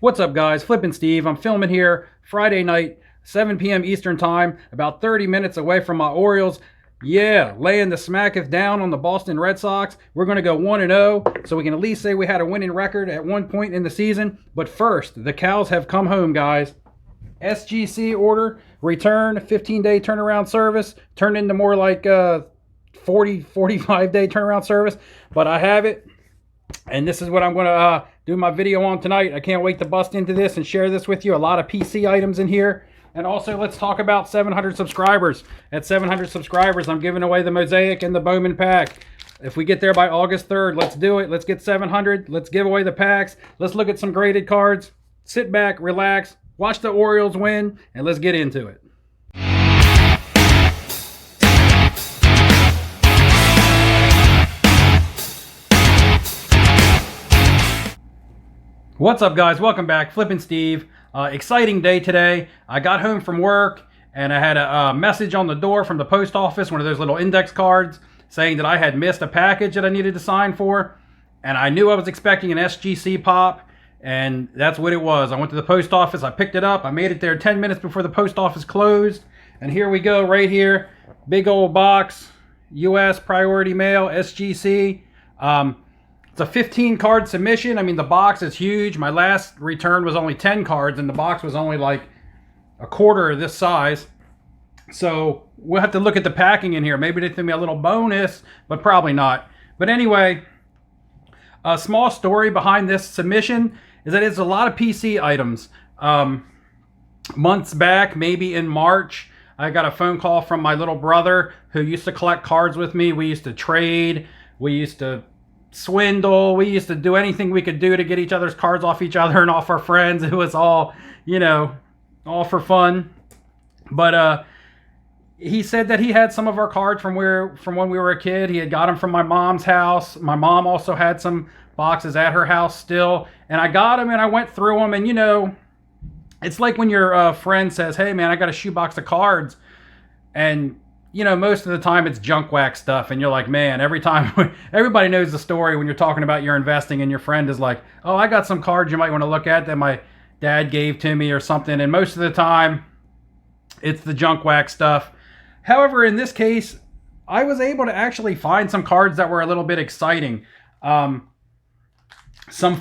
What's up, guys? Flippin' Steve. I'm filming here Friday night, 7 p.m. Eastern Time, about 30 minutes away from my Orioles. Yeah, laying the smacketh down on the Boston Red Sox. We're going to go 1-0, so we can at least say we had a winning record at one point in the season. But first, the cows have come home, guys. SGC order, return, 15-day turnaround service, turned into more like 45-day turnaround service. But I have it. And this is what I'm going to do my video on tonight. I can't wait to bust into this and share this with you. A lot of PC items in here. And also, let's talk about 700 subscribers. At 700 subscribers, I'm giving away the Mosaic and the Bowman pack. If we get there by August 3rd, let's do it. Let's get 700. Let's give away the packs. Let's look at some graded cards. Sit back, relax, watch the Orioles win, and let's get into it. What's up, guys? Welcome back. Flippin' Steve. Exciting day today. I got home from work and I had a message on the door from the post office, one of those little index cards, saying that I had missed a package that I needed to sign for. And I knew I was expecting an SGC pop, and that's what it was. I went to the post office, I picked it up, I made it there 10 minutes before the post office closed. And here we go, right here. Big old box, US Priority Mail, SGC. It's a 15 card submission. I mean, the box is huge. My last return was only 10 cards and the box was only like a quarter of this size. So we'll have to look at the packing in here. Maybe they threw me a little bonus, but probably not. But anyway, a small story behind this submission is that it's a lot of PC items. Months back, maybe in March, I got a phone call from my little brother who used to collect cards with me. We used to trade. We used to swindle. We used to do anything we could do to get each other's cards off each other and off our friends. It was all, you know, all for fun. But he said that he had some of our cards from when we were a kid. He had got them from my mom's house. My mom also had some boxes at her house still. And I got them and I went through them. And, you know, it's like when your friend says, hey, man, I got a shoebox of cards. And you know, most of the time it's junk wax stuff, and you're like, man, every time, everybody knows the story when you're talking about your investing, and your friend is like, oh, I got some cards you might want to look at that my dad gave to me or something, and most of the time it's the junk wax stuff. However, in this case, I was able to actually find some cards that were a little bit exciting. Some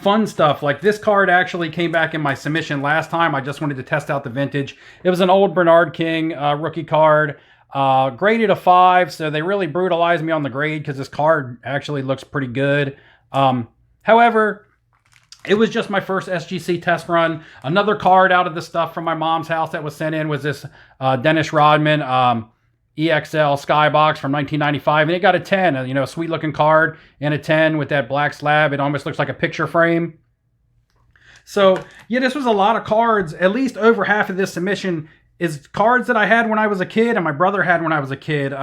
fun stuff, like this card actually came back in my submission last time. I just wanted to test out the vintage. It was an old Bernard King rookie card. Graded a 5, so they really brutalized me on the grade because this card actually looks pretty good. However, it was just my first SGC test run. Another card out of the stuff from my mom's house that was sent in was this Dennis Rodman EXL Skybox from 1995, and it got a 10, you know, a sweet looking card, and a 10 with that black slab. It almost looks like a picture frame. So yeah, this was a lot of cards. At least over half of this submission is cards that I had when I was a kid and my brother had when I was a kid.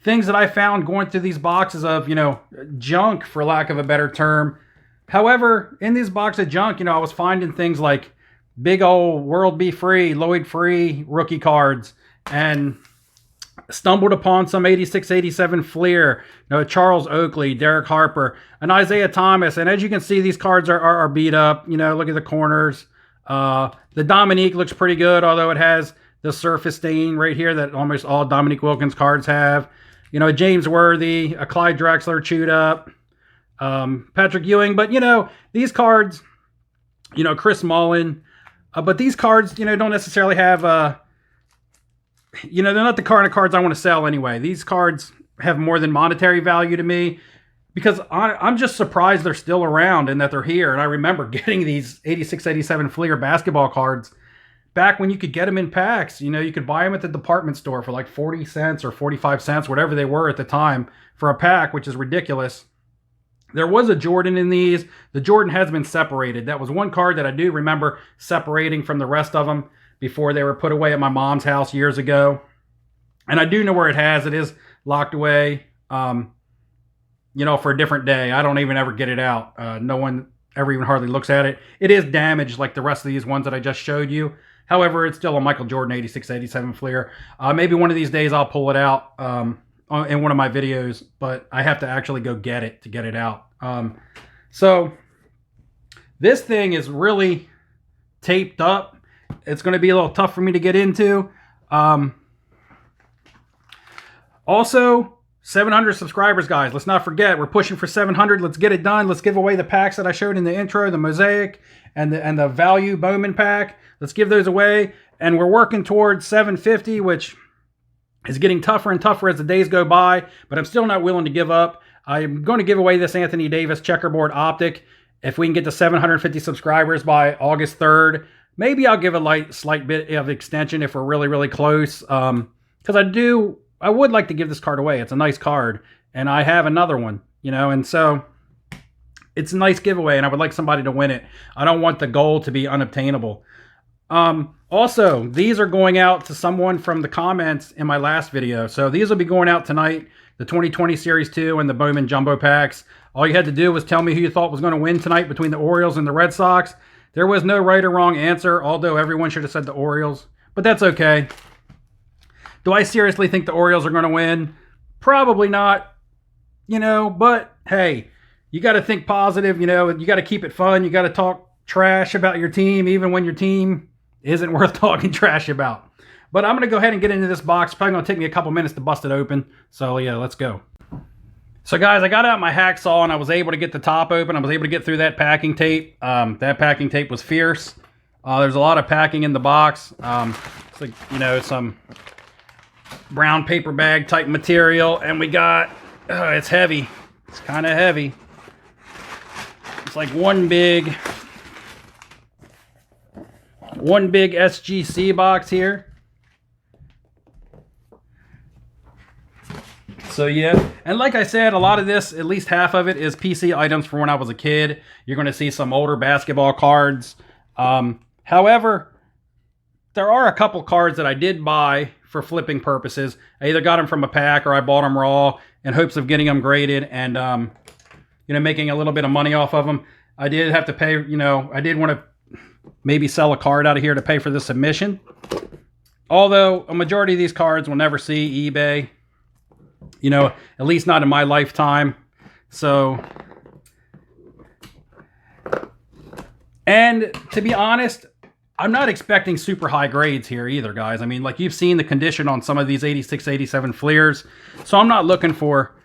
Things that I found going through these boxes of, you know, junk, for lack of a better term. However, in these boxes of junk, you know, I was finding things like big old World Be Free, Lloyd Free rookie cards, and stumbled upon some 86, 87 Fleer, you know, Charles Oakley, Derek Harper, and Isaiah Thomas. And as you can see, these cards are beat up. You know, look at the corners. The Dominique looks pretty good, although it has the surface stain right here that almost all Dominique Wilkins cards have. You know, a James Worthy, a Clyde Drexler chewed up, Patrick Ewing. But, you know, these cards, you know, Chris Mullen. But these cards, you know, don't necessarily have, you know, they're not the kind of cards I want to sell anyway. These cards have more than monetary value to me, because I'm just surprised they're still around and that they're here. And I remember getting these 86, 87 Fleer basketball cards back when you could get them in packs. You know, you could buy them at the department store for like 40 cents or 45 cents, whatever they were at the time, for a pack, which is ridiculous. There was a Jordan in these. The Jordan has been separated. That was one card that I do remember separating from the rest of them before they were put away at my mom's house years ago. And I do know where it has. It is locked away. You know, for a different day. I don't even ever get it out. No one ever even hardly looks at it. It is damaged like the rest of these ones that I just showed you. However, it's still a Michael Jordan 86, 87 Fleer. Maybe one of these days I'll pull it out in one of my videos, but I have to actually go get it to get it out. So this thing is really taped up. It's going to be a little tough for me to get into. Also, 700 subscribers, guys. Let's not forget, we're pushing for 700. Let's get it done. Let's give away the packs that I showed in the intro, the Mosaic and the Value Bowman pack. Let's give those away. And we're working towards 750, which is getting tougher and tougher as the days go by, but I'm still not willing to give up. I'm going to give away this Anthony Davis checkerboard optic if we can get to 750 subscribers by August 3rd. Maybe I'll give a slight bit of extension if we're really, really close. Because I would like to give this card away. It's a nice card, and I have another one, you know, and so it's a nice giveaway, and I would like somebody to win it. I don't want the goal to be unobtainable. Also, these are going out to someone from the comments in my last video. So these will be going out tonight, the 2020 Series 2 and the Bowman Jumbo Packs. All you had to do was tell me who you thought was going to win tonight between the Orioles and the Red Sox. There was no right or wrong answer, although everyone should have said the Orioles. But that's okay. Do I seriously think the Orioles are going to win? Probably not. You know, but hey, you got to think positive. You know, you got to keep it fun. You got to talk trash about your team, even when your team isn't worth talking trash about. But I'm going to go ahead and get into this box. Probably going to take me a couple minutes to bust it open. So yeah, let's go. So guys, I got out my hacksaw and I was able to get the top open. I was able to get through that packing tape. That packing tape was fierce. There's a lot of packing in the box. It's like, you know, some brown paper bag type material. And we got, it's heavy. It's kind of heavy. It's like one big SGC box here. So yeah, and like I said, a lot of this, at least half of it, is PC items from when I was a kid. You're going to see some older basketball cards. However, there are a couple cards that I did buy for flipping purposes. I either got them from a pack or I bought them raw in hopes of getting them graded and you know, making a little bit of money off of them. I did have to pay, you know, I did want to maybe sell a card out of here to pay for the submission. Although a majority of these cards will never see eBay, you know, at least not in my lifetime. So, and to be honest, I'm not expecting super high grades here either, guys. I mean, like you've seen the condition on some of these 86, 87 Fleers. So I'm not looking for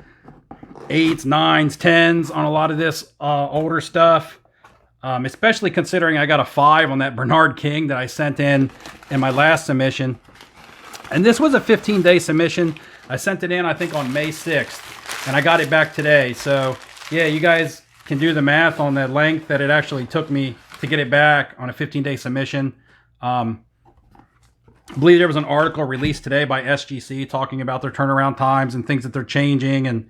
8s, 9s, 10s on a lot of this older stuff. Especially considering I got a 5 on that Bernard King that I sent in my last submission. And this was a 15-day submission. I sent it in, I think, on May 6th. And I got it back today. So, yeah, you guys can do the math on the length that it actually took me to get it back on a 15-day submission. I believe there was an article released today by SGC talking about their turnaround times and things that they're changing and,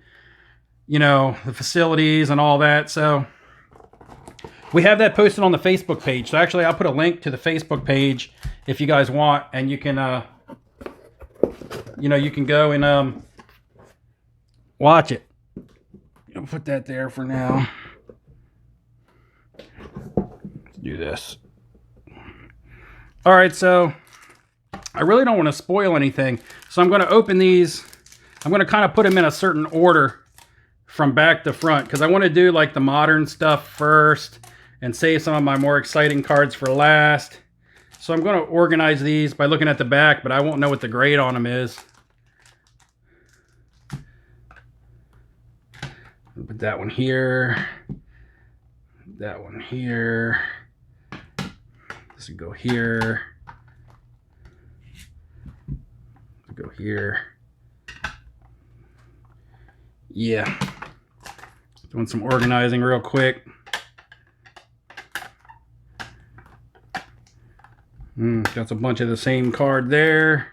you know, the facilities and all that. So we have that posted on the Facebook page. So actually, I'll put a link to the Facebook page if you guys want, and you can, you know, you can go and watch it. I'll put that there for now. Let's do this. All right, so I really don't want to spoil anything, so I'm going to open these. I'm going to kind of put them in a certain order from back to front because I want to do like the modern stuff first and save some of my more exciting cards for last. So I'm going to organize these by looking at the back, but I won't know what the grade on them is. Put that one here. That one here. This will go here. Go here. Yeah. Doing some organizing real quick. Got a bunch of the same card there.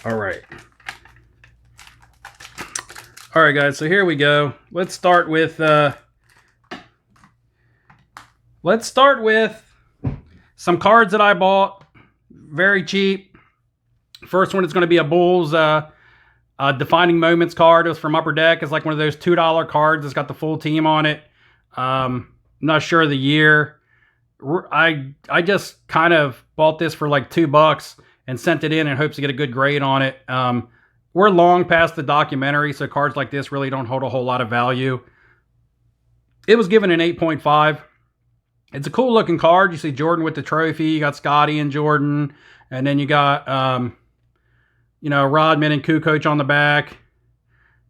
All right. All right, guys, so here we go. Let's start with some cards that I bought. Very cheap. First one is going to be a Bulls Defining Moments card. It was from Upper Deck. It's like one of those $2 cards. It's got the full team on it. I'm not sure of the year. I just kind of bought this for like $2 and sent it in hopes to get a good grade on it. we're long past the documentary, so cards like this really don't hold a whole lot of value. It was given an 8.5. It's a cool looking card. You see Jordan with the trophy. You got Scotty and Jordan. And then you got, Rodman and Kukoc on the back.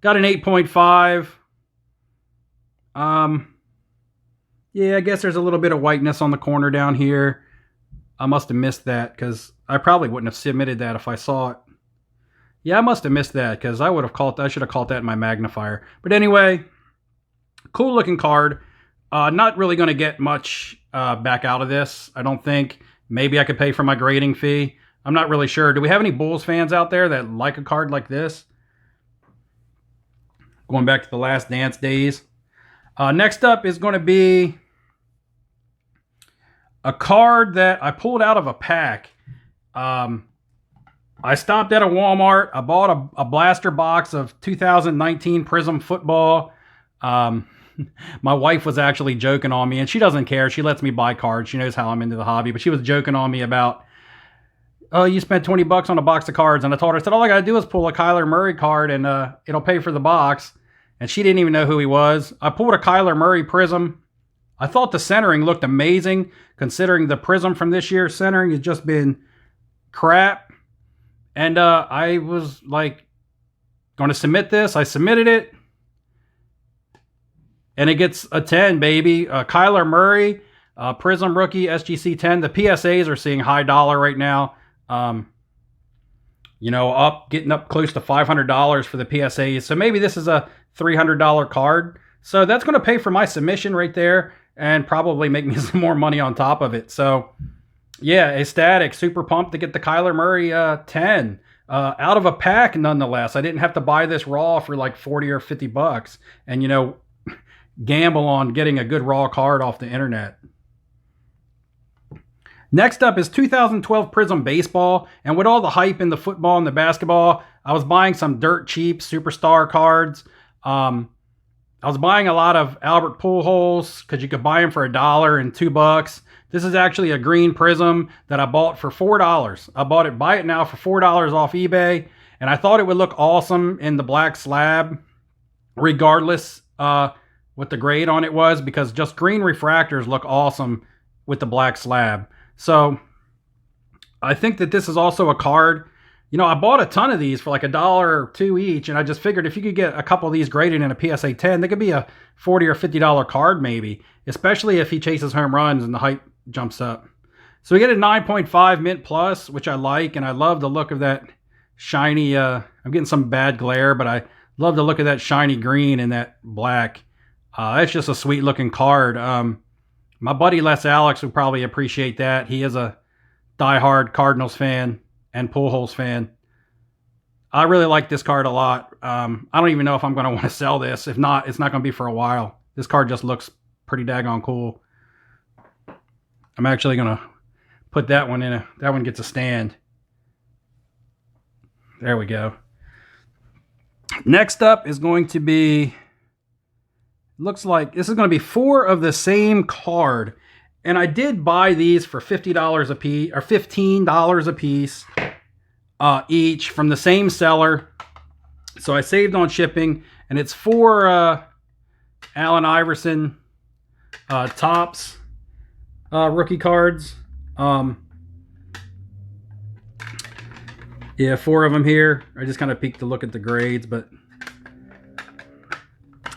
Got an 8.5. Yeah, I guess there's a little bit of whiteness on the corner down here. I must have missed that because I probably wouldn't have submitted that if I saw it. Yeah, I must have missed that because I should have caught that in my magnifier. But anyway, cool looking card. Not really going to get much back out of this, I don't think. Maybe I could pay for my grading fee. I'm not really sure. Do we have any Bulls fans out there that like a card like this? Going back to the Last Dance days. Next up is going to be a card that I pulled out of a pack. I stopped at a Walmart. I bought a blaster box of 2019 Prism football. My wife was actually joking on me, and she doesn't care. She lets me buy cards. She knows how I'm into the hobby, but she was joking on me about, oh, you spent $20 on a box of cards. And I told her, I said, all I got to do is pull a Kyler Murray card, and it'll pay for the box. And she didn't even know who he was. I pulled a Kyler Murray Prism. I thought the centering looked amazing, considering the Prism from this year's centering has just been crap. And I was like, going to submit this. I submitted it. And it gets a 10, baby. Kyler Murray, Prism rookie, SGC 10. The PSAs are seeing high dollar right now. Getting up close to $500 for the PSAs. So maybe this is a $300 card. So that's going to pay for my submission right there and probably make me some more money on top of it. So yeah, ecstatic, super pumped to get the Kyler Murray 10 out of a pack nonetheless. I didn't have to buy this raw for like 40 or $50 and, gamble on getting a good raw card off the internet. Next up is 2012 Prism Baseball. And with all the hype in the football and the basketball, I was buying some dirt cheap superstar cards. I was buying a lot of Albert Pujols because you could buy them for $1 and $2. This is actually a green Prism that I bought for $4. I bought it, buy it now for $4 off eBay. And I thought it would look awesome in the black slab, regardless what the grade on it was, because just green refractors look awesome with the black slab. So I think that this is also a card. I bought a ton of these for like $1 or $2 each, and I just figured if you could get a couple of these graded in a PSA 10, they could be a $40 or $50 card maybe, especially if he chases home runs and the hype jumps up. So we get a 9.5 mint plus, which I like, and I love the look of that shiny, I'm getting some bad glare, but I love the look of that shiny green and that black. It's just a sweet looking card. My buddy Les Alex would probably appreciate that. He is a diehard Cardinals fan and Pujols fan. I really like this card a lot. I don't even know if I'm going to want to sell this. If not, it's not going to be for a while. This card just looks pretty daggone cool. I'm actually going to put that one in. That one gets a stand. There we go. Next up is going to be, looks like this is going to be 4 of the same card. And I did buy these for $50 a piece, or $15 a piece each from the same seller. So I saved on shipping, and it's 4 Allen Iverson Topps rookie cards. Yeah, 4 of them here. I just kind of peeked to look at the grades, but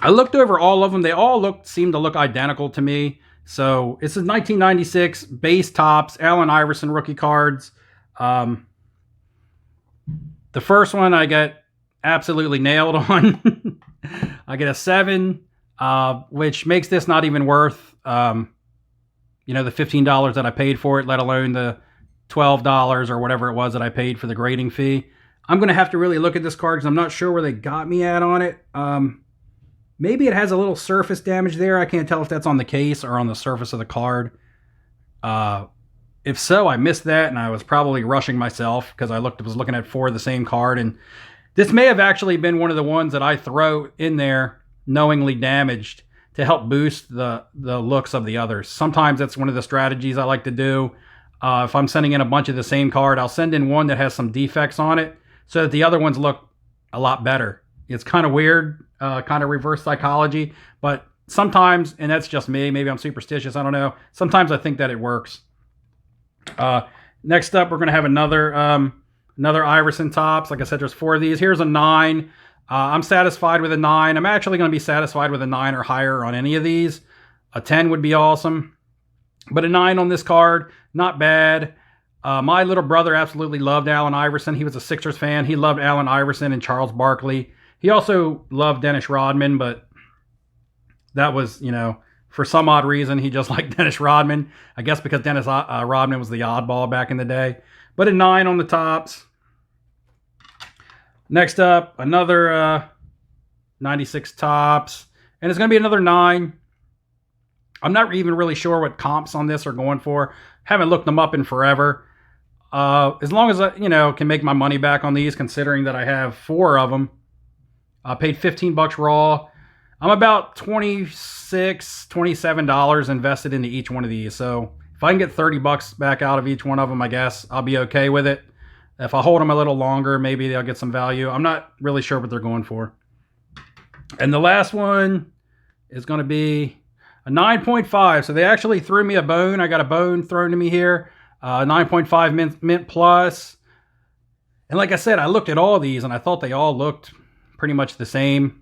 I looked over all of them. They all seemed to look identical to me. So this is 1996 base Topps Allen Iverson rookie cards. The first one I got absolutely nailed on. I get a 7, which makes this not even worth the $15 that I paid for it, let alone the $12 or whatever it was that I paid for the grading fee. I'm going to have to really look at this card because I'm not sure where they got me at on it. Maybe it has a little surface damage there. I can't tell if that's on the case or on the surface of the card. If so, I missed that, and I was probably rushing myself because I was looking at 4 of the same card. And this may have actually been one of the ones that I throw in there knowingly damaged to help boost the looks of the others. Sometimes that's one of the strategies I like to do. If I'm sending in a bunch of the same card, I'll send in one that has some defects on it so that the other ones look a lot better. It's kind of weird, kind of reverse psychology, but sometimes, and that's just me, maybe I'm superstitious, I don't know. Sometimes I think that it works. Next up, we're going to have another Iverson Topps. Like I said, there's 4 of these. Here's a 9. I'm satisfied with a 9. I'm actually going to be satisfied with a 9 or higher on any of these. A 10 would be awesome. But a 9 on this card, not bad. My little brother absolutely loved Allen Iverson. He was a Sixers fan. He loved Allen Iverson and Charles Barkley. He also loved Dennis Rodman, but that was, for some odd reason, he just liked Dennis Rodman. I guess because Dennis Rodman was the oddball back in the day. But a 9 on the Topps. Next up, another 96 Topps. And it's going to be another 9. I'm not even really sure what comps on this are going for. Haven't looked them up in forever. As long as I, can make my money back on these, considering that I have 4 of them. I paid $15 raw. I'm about $26, $27 invested into each one of these. So if I can get $30 back out of each one of them, I guess I'll be okay with it. If I hold them a little longer, maybe they'll get some value. I'm not really sure what they're going for. And the last one is going to be a 9.5. So they actually threw me a bone. I got a bone thrown to me here. 9.5 mint plus. And like I said, I looked at all these and I thought they all looked pretty much the same.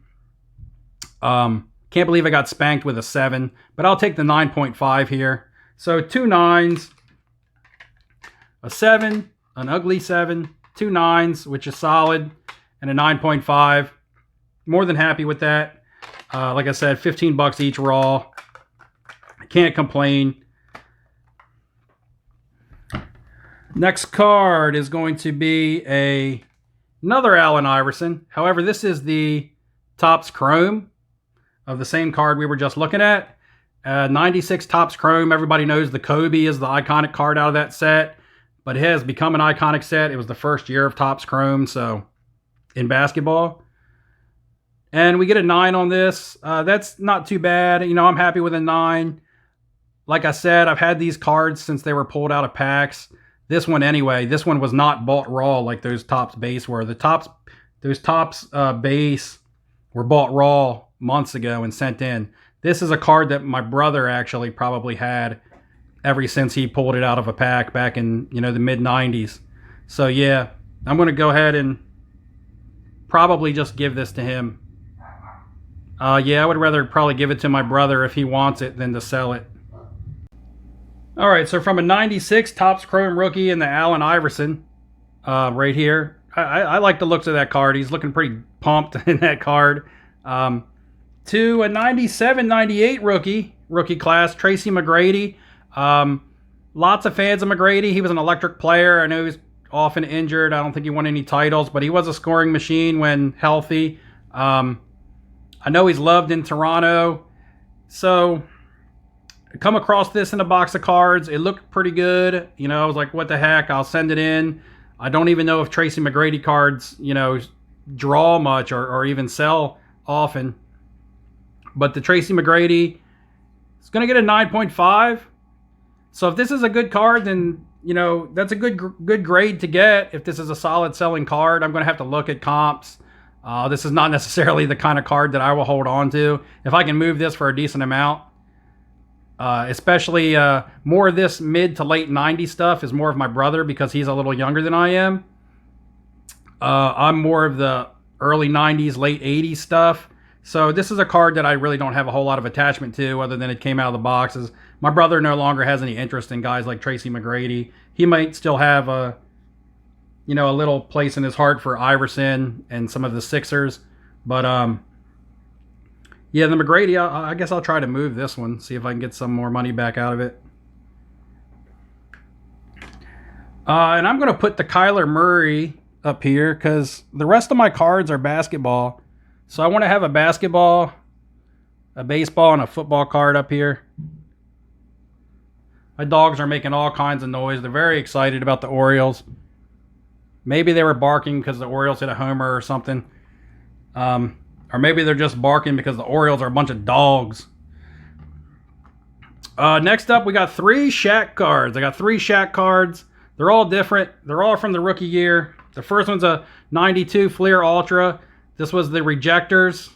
Can't believe I got spanked with a 7, but I'll take the 9.5 here. So 2 9s, a 7, an ugly 7, 2 9s, which is solid, and a 9.5. More than happy with that. Like I said, $15 each raw. I can't complain. Next card is going to be another Allen Iverson. However, this is the Topps Chrome of the same card we were just looking at. 96 Topps Chrome. Everybody knows the Kobe is the iconic card out of that set, but it has become an iconic set. It was the first year of Topps Chrome, so in basketball. And we get a 9 on this. That's not too bad. I'm happy with a 9. Like I said, I've had these cards since they were pulled out of packs. This one anyway, this one was not bought raw like those Topps base were. Those Topps base were bought raw months ago and sent in. This is a card that my brother actually probably had ever since he pulled it out of a pack back in, the mid-90s. So yeah, I'm going to go ahead and probably just give this to him. Yeah, I would rather probably give it to my brother if he wants it than to sell it. All right, so from a 96 Topps Chrome rookie and the Allen Iverson right here. I like the looks of that card. He's looking pretty pumped in that card. To a 97-98 rookie class, Tracy McGrady. Lots of fans of McGrady. He was an electric player. I know he was often injured. I don't think he won any titles, but he was a scoring machine when healthy. I know he's loved in Toronto. So I come across this in a box of cards. It looked pretty good. I was like, what the heck? I'll send it in. I don't even know if Tracy McGrady cards, draw much or even sell often. But the Tracy McGrady is going to get a 9.5. So if this is a good card, then, that's a good grade to get. If this is a solid selling card, I'm going to have to look at comps. This is not necessarily the kind of card that I will hold on to. If I can move this for a decent amount, especially more of this mid to late 90s stuff is more of my brother because he's a little younger than I am. I'm more of the early 90s, late 80s stuff. So this is a card that I really don't have a whole lot of attachment to other than it came out of the boxes. My brother no longer has any interest in guys like Tracy McGrady. He might still have a little place in his heart for Iverson and some of the Sixers. But, yeah, the McGrady, I guess I'll try to move this one, see if I can get some more money back out of it. And I'm going to put the Kyler Murray up here because the rest of my cards are basketball. So I want to have a basketball, a baseball, and a football card up here. My dogs are making all kinds of noise. They're very excited about the Orioles. Maybe they were barking because the Orioles hit a homer or something. Or maybe they're just barking because the Orioles are a bunch of dogs. Next up, we got 3 Shaq cards. I got 3 Shaq cards. They're all different. They're all from the rookie year. The first one's a 92 Fleer Ultra. This was the rejectors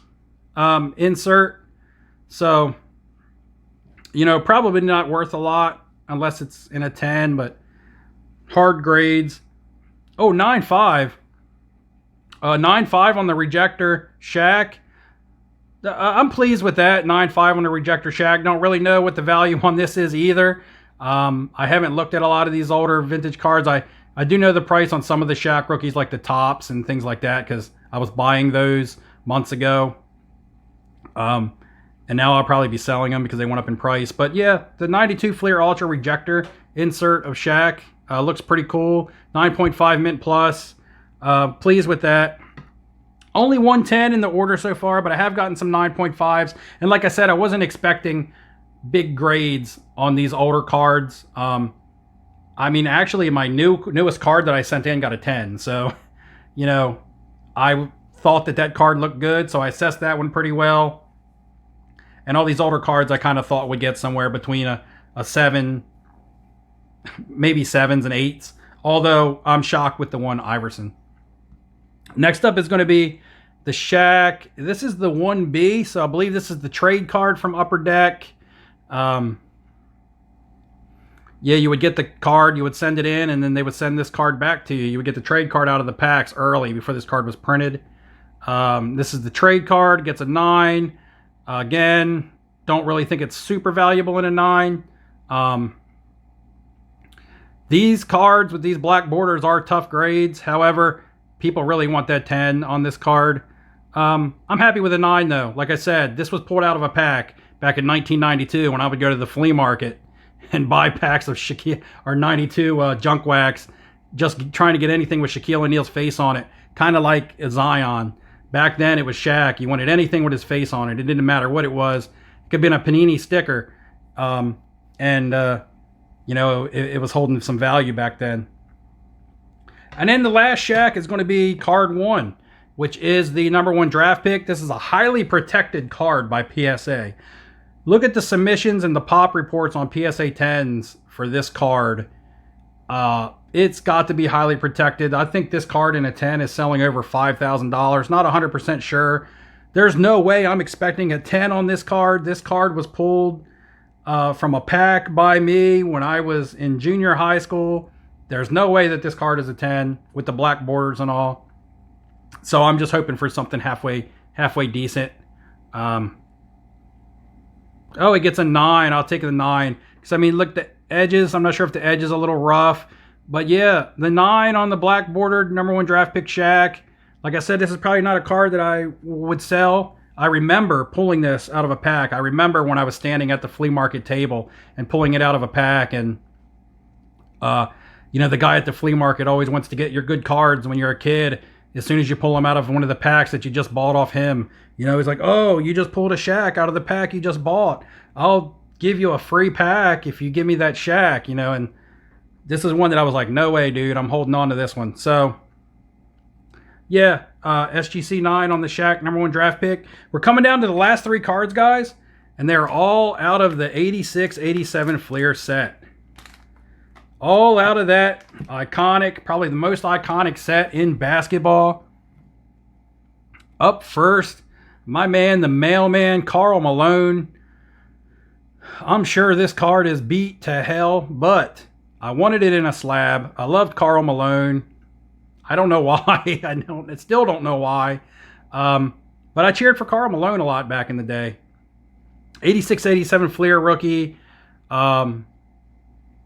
insert. So, you know, probably not worth a lot unless it's in a 10, but hard grades. Oh, 9.5. 9.5 on the rejector Shaq. I'm pleased with that. 9.5 on the rejector Shaq. Don't really know what the value on this is either. I haven't looked at a lot of these older vintage cards. I do know the price on some of the Shaq rookies, like the tops and things like that, because I was buying those months ago. And now I'll probably be selling them because they went up in price. But yeah, the 92 Fleer Ultra rejector insert of Shaq looks pretty cool. 9.5 mint plus. Pleased with that. Only 110 in the order so far, but I have gotten some 9.5s. And like I said, I wasn't expecting big grades on these older cards. I mean, actually, my newest card that I sent in got a 10. So, you know, I thought that card looked good, so I assessed that one pretty well. And all these older cards I kind of thought would get somewhere between a 7, maybe 7s and 8s. Although, I'm shocked with the one Iverson. Next up is going to be the Shaq. This is the 1B, so I believe this is the trade card from Upper Deck. Yeah, you would get the card, you would send it in, and then they would send this card back to you. You would get the trade card out of the packs early before this card was printed. This is the trade card, gets a 9. Again, don't really think it's super valuable in a 9. These cards with these black borders are tough grades. However, people really want that 10 on this card. I'm happy with a 9 though. Like I said, this was pulled out of a pack back in 1992 when I would go to the flea market and buy packs of Shaquille or 92 junk wax, just trying to get anything with Shaquille O'Neal's face on it. Kind of like a Zion. Back then it was Shaq. You wanted anything with his face on it. It didn't matter what it was. It could have been a Panini sticker. You know, it was holding some value back then. And then the last Shaq is going to be card 1, which is the #1 draft pick. This is a highly protected card by PSA. Look at the submissions and the pop reports on PSA 10s for this card. It's got to be highly protected. I think this card in a 10 is selling over $5,000. Not 100% sure. There's no way I'm expecting a 10 on this card. This card was pulled from a pack by me when I was in junior high school. There's no way that this card is a 10 with the black borders and all. So I'm just hoping for something halfway decent. Oh, it gets a 9. I'll take the 9. Because, I mean, look, the edges. I'm not sure if the edge is a little rough. But, yeah, the 9 on the black bordered #1 draft pick Shaq. Like I said, this is probably not a card that I would sell. I remember pulling this out of a pack. I remember when I was standing at the flea market table and pulling it out of a pack. And, you know, the guy at the flea market always wants to get your good cards when you're a kid. As soon as you pull them out of one of the packs that you just bought off him, you know, he's like, oh, you just pulled a Shaq out of the pack you just bought. I'll give you a free pack if you give me that Shaq, you know. And this is one that I was like, no way, dude. I'm holding on to this one. So, yeah, SGC 9 on the Shaq #1 draft pick. We're coming down to the last 3 cards, guys. And they're all out of the 86-87 Fleer set. All out of that iconic, probably the most iconic set in basketball. Up first, my man, the mailman, Karl Malone. I'm sure this card is beat to hell, but I wanted it in a slab. I loved Karl Malone. I don't know why. I still don't know why. But I cheered for Karl Malone a lot back in the day. 86-87 Fleer rookie.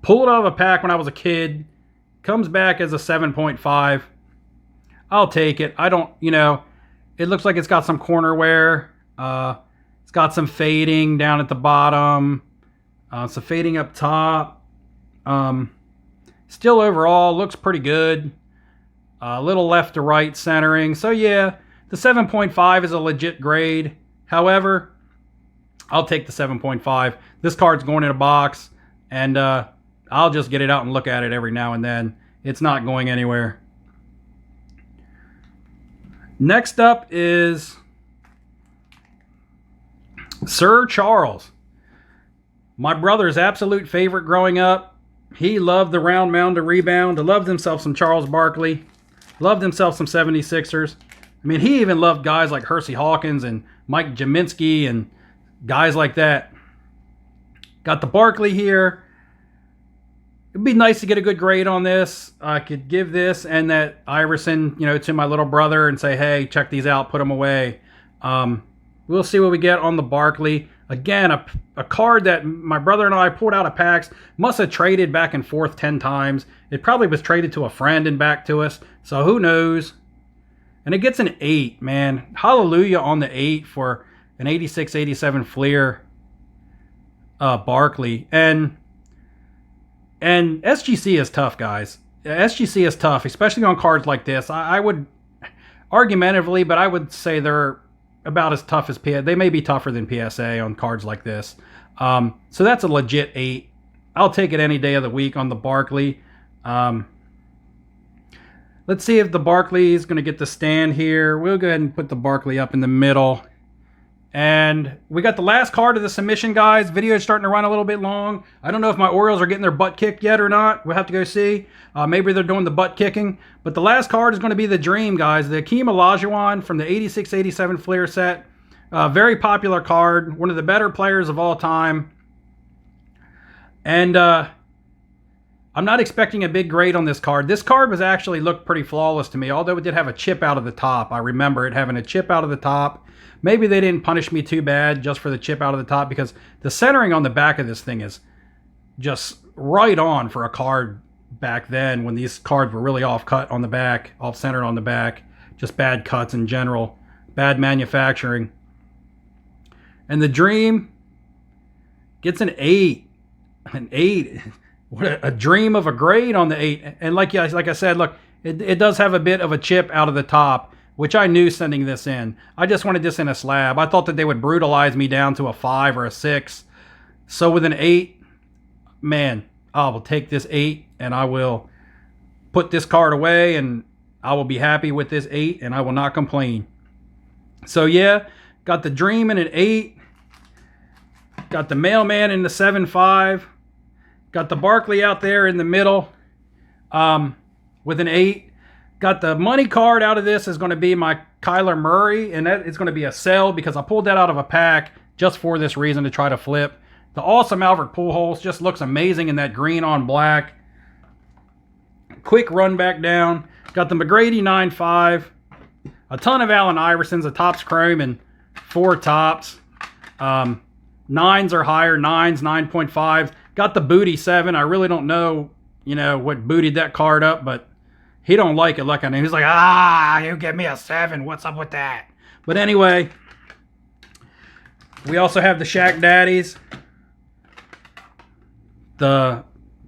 Pulled out of a pack when I was a kid. Comes back as a 7.5. I'll take it. I don't, you know, it looks like it's got some corner wear. It's got some fading down at the bottom. Some fading up top. Still overall looks pretty good. A little left to right centering. So yeah, the 7.5 is a legit grade. However, I'll take the 7.5. This card's going in a box. And I'll just get it out and look at it every now and then. It's not going anywhere. Next up is Sir Charles. My brother's absolute favorite growing up. He loved the round mound to rebound. He loved himself some Charles Barkley. Loved himself some 76ers. I mean, he even loved guys like Hersey Hawkins and Mike Jaminski and guys like that. Got the Barkley here. It'd be nice to get a good grade on this. I could give this and that Iverson, to my little brother and say, hey, check these out, put them away. We'll see what we get on the Barkley. Again, a card that my brother and I pulled out of packs. Must have traded back and forth 10 times. It probably was traded to a friend and back to us. So who knows? And it gets an 8, man. Hallelujah on the 8 for an 86-87 Fleer Barkley. And SGC is tough, guys. SGC is tough, especially on cards like this. I would, argumentatively, but I would say they're about as tough as PSA. They may be tougher than PSA on cards like this. So that's a legit 8. I'll take it any day of the week on the Barkley. Let's see if the Barkley is going to get the stand here. We'll go ahead and put the Barkley up in the middle. And we got the last card of the submission, guys. Video is starting to run a little bit long. I don't know if my Orioles are getting their butt kicked yet or not. We'll have to go see. Maybe they're doing the butt kicking. But the last card is going to be the Dream, guys. The Akeem Olajuwon from the 86-87 Fleer set. Very popular card. One of the better players of all time. And I'm not expecting a big grade on this card. This card was actually looked pretty flawless to me, although it did have a chip out of the top. I remember it having a chip out of the top. Maybe they didn't punish me too bad just for the chip out of the top, because the centering on the back of this thing is just right on for a card back then when these cards were really off-cut on the back, off-centered on the back. Just bad cuts in general. Bad manufacturing. And the Dream gets an 8. An 8. What a dream of a grade on the 8. And like I said, look, it does have a bit of a chip out of the top, which I knew sending this in. I just wanted this in a slab. I thought that they would brutalize me down to a 5 or a 6. So with an 8, man, I will take this 8 and I will put this card away and I will be happy with this 8 and I will not complain. So yeah, got the Dream in an 8. Got the Mailman in the 7.5. Got the Barkley out there in the middle with an 8. Got the money card out of this is going to be my Kyler Murray, and that is going to be a sell because I pulled that out of a pack just for this reason to try to flip. The awesome Albert Pujols just looks amazing in that green on black. Quick run back down. Got the McGrady 9.5. A ton of Allen Iversons, a Topps Chrome, and 4 Topps. 9s are higher, 9s, 9.5. Got the Booty 7. I really don't know, what bootied that card up, but he don't like it looking at him. He's like, you give me a 7. What's up with that? But anyway, we also have the Shaq Daddies. The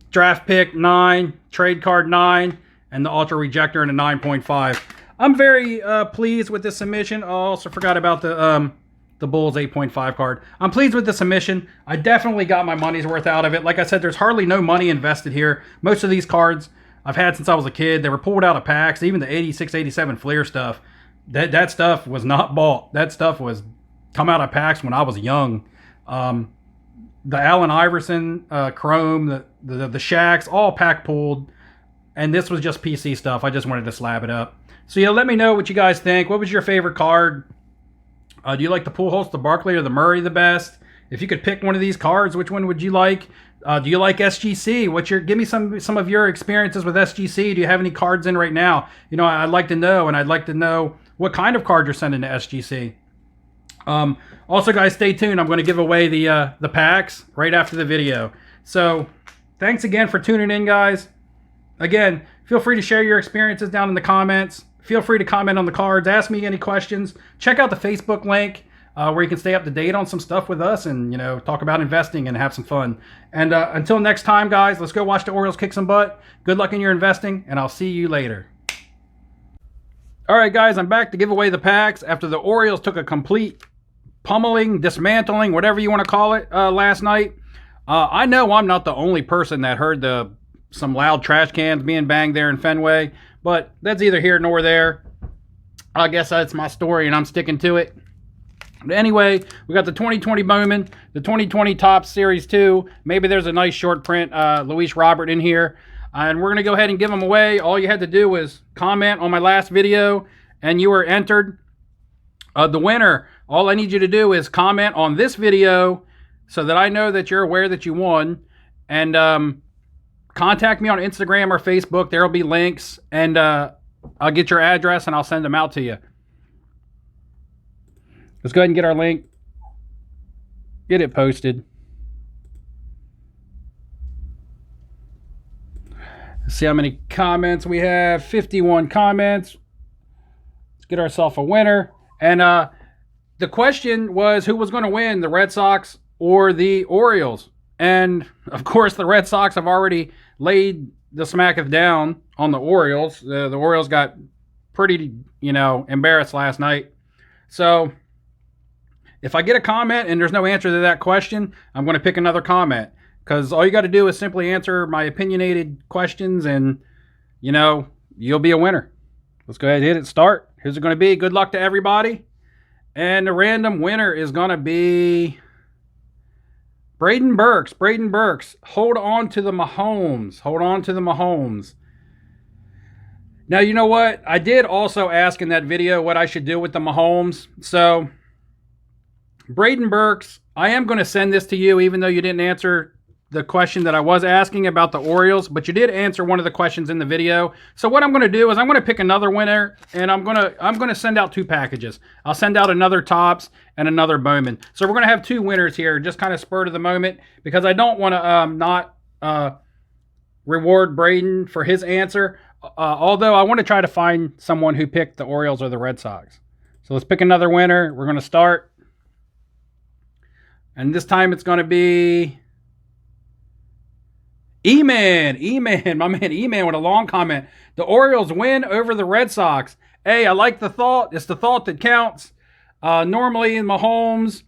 draft pick 9, trade card 9, and the Ultra Rejector in a 9.5. I'm very pleased with this submission. I also forgot about the Bulls 8.5 card. I'm pleased with the submission. I definitely got my money's worth out of it. Like I said, there's hardly no money invested here. Most of these cards I've had since I was a kid. They were pulled out of packs. Even the 86-87 Fleer stuff, that stuff was not bought. That stuff was come out of packs when I was young. The Allen Iverson Chrome, the Shaqs, all pack pulled. And this was just PC stuff. I just wanted to slab it up. So yeah, let me know what you guys think. What was your favorite card? Do you like the Pujols, the Barkley, or the Murray the best? If you could pick one of these cards, which one would you like? Do you like SGC? Give me some of your experiences with SGC. Do you have any cards in right now? I'd like to know, and I'd like to know what kind of card you're sending to SGC. Also, guys, stay tuned. I'm going to give away the packs right after the video. So, thanks again for tuning in, guys. Again, feel free to share your experiences down in the comments. Feel free to comment on the cards. Ask me any questions. Check out the Facebook link where you can stay up to date on some stuff with us and, talk about investing and have some fun. And until next time, guys, let's go watch the Orioles kick some butt. Good luck in your investing, and I'll see you later. All right, guys, I'm back to give away the packs after the Orioles took a complete pummeling, dismantling, whatever you want to call it, last night. I know I'm not the only person that heard some loud trash cans being banged there in Fenway, but that's either here nor there. I guess that's my story, and I'm sticking to it. But anyway, we got the 2020 Bowman, the 2020 Topps Series 2. Maybe there's a nice short print Luis Robert in here. And we're going to go ahead and give them away. All you had to do was comment on my last video, and you were entered. The winner, all I need you to do is comment on this video so that I know that you're aware that you won. And contact me on Instagram or Facebook. There will be links, and I'll get your address and I'll send them out to you. Let's go ahead and get our link. Get it posted. Let's see how many comments we have. 51 comments. Let's get ourselves a winner. And the question was who was going to win, the Red Sox or the Orioles? And, of course, the Red Sox have already laid the smacketh down on the Orioles. The Orioles got pretty, embarrassed last night. So, if I get a comment and there's no answer to that question, I'm going to pick another comment. Because all you got to do is simply answer my opinionated questions and, you'll be a winner. Let's go ahead and hit it, start. Who's it going to be? Good luck to everybody. And the random winner is going to be Braden Burks. Braden Burks. Hold on to the Mahomes. Hold on to the Mahomes. Now, you know what? I did also ask in that video what I should do with the Mahomes. So, Braden Burks, I am going to send this to you even though you didn't answer the question that I was asking about the Orioles, but you did answer one of the questions in the video. So what I'm going to do is I'm going to pick another winner, and I'm going to send out 2 packages. I'll send out another Topps and another Bowman. So we're going to have 2 winners here, just kind of spur to the moment, because I don't want to not reward Braden for his answer. Although I want to try to find someone who picked the Orioles or the Red Sox. So let's pick another winner. We're going to start, and this time it's going to be E-Man, my man E-Man with a long comment. The Orioles win over the Red Sox. Hey, I like the thought. It's the thought that counts. Normally in Mahomes,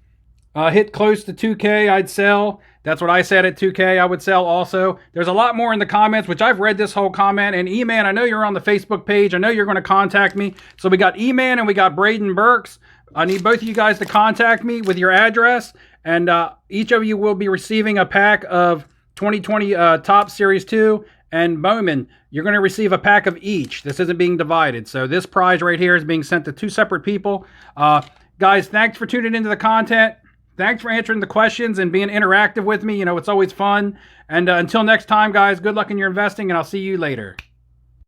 hit close to 2K, I'd sell. That's what I said at 2K, I would sell also. There's a lot more in the comments, which I've read this whole comment. And E-Man, I know you're on the Facebook page. I know you're going to contact me. So we got E-Man and we got Braden Burks. I need both of you guys to contact me with your address. And each of you will be receiving a pack of 2020 Topps Series 2 and Bowman. You're going to receive a pack of each. This isn't being divided. So this prize right here is being sent to 2 separate people. Guys, thanks for tuning into the content. Thanks for answering the questions and being interactive with me. It's always fun. And until next time, guys, good luck in your investing, and I'll see you later.